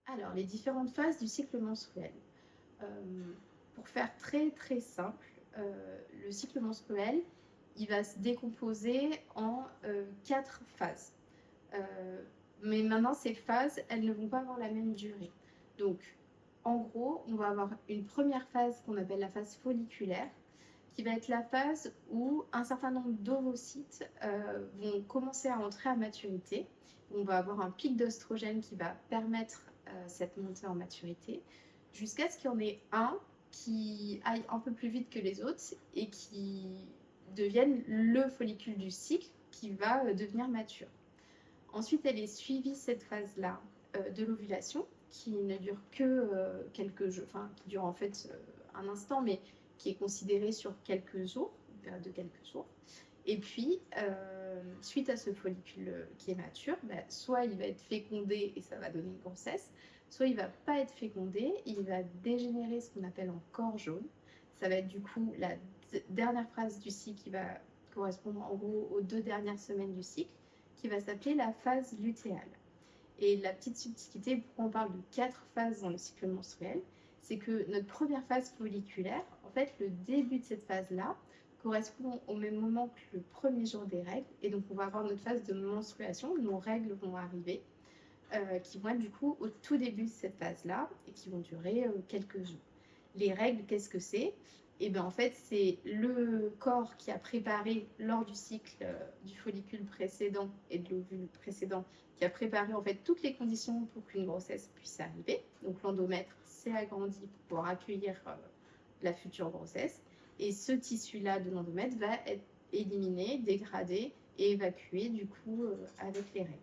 Alors, les différentes phases du cycle menstruel. Euh, pour faire très très simple, le cycle menstruel, il va se décomposer en 4 phases. Euh, mais maintenant, ces phases, elles ne vont pas avoir la même durée. Donc, en gros, on va avoir une première phase qu'on appelle la phase folliculaire, qui va être la phase où un certain nombre d'ovocytes vont commencer à entrer à maturité. On va avoir un pic d'oestrogène qui va permettre cette montée en maturité, jusqu'à ce qu'il y en ait un qui aille un peu plus vite que les autres et qui devienne le follicule du cycle qui va devenir mature. Ensuite, elle est suivie, cette phase-là, de l'ovulation, qui ne dure que quelques jours, enfin, qui dure en fait un instant, mais qui est considérée sur quelques jours, une période de quelques jours. Et puis, suite à ce follicule qui est mature, bah, soit il va être fécondé et ça va donner une grossesse, soit il ne va pas être fécondé, il va dégénérer ce qu'on appelle en corps jaune. Ça va être du coup la dernière phase du cycle qui va correspondre en gros aux 2 dernières semaines du cycle, qui va s'appeler la phase lutéale. Et la petite subtilité, pourquoi on parle de 4 phases dans le cycle menstruel, c'est que notre première phase folliculaire, en fait, le début de cette phase-là correspond au même moment que le premier jour des règles. Et donc, on va avoir notre phase de menstruation, nos règles vont arriver, qui vont être du coup au tout début de cette phase-là et qui vont durer quelques jours. Les règles, qu'est-ce que c'est? Et bien en fait, c'est le corps qui a préparé lors du cycle du follicule précédent et de l'ovule précédent, qui a préparé en fait toutes les conditions pour qu'une grossesse puisse arriver. Donc l'endomètre s'est agrandi pour pouvoir accueillir la future grossesse. Et ce tissu-là de l'endomètre va être éliminé, dégradé et évacué du coup avec les règles.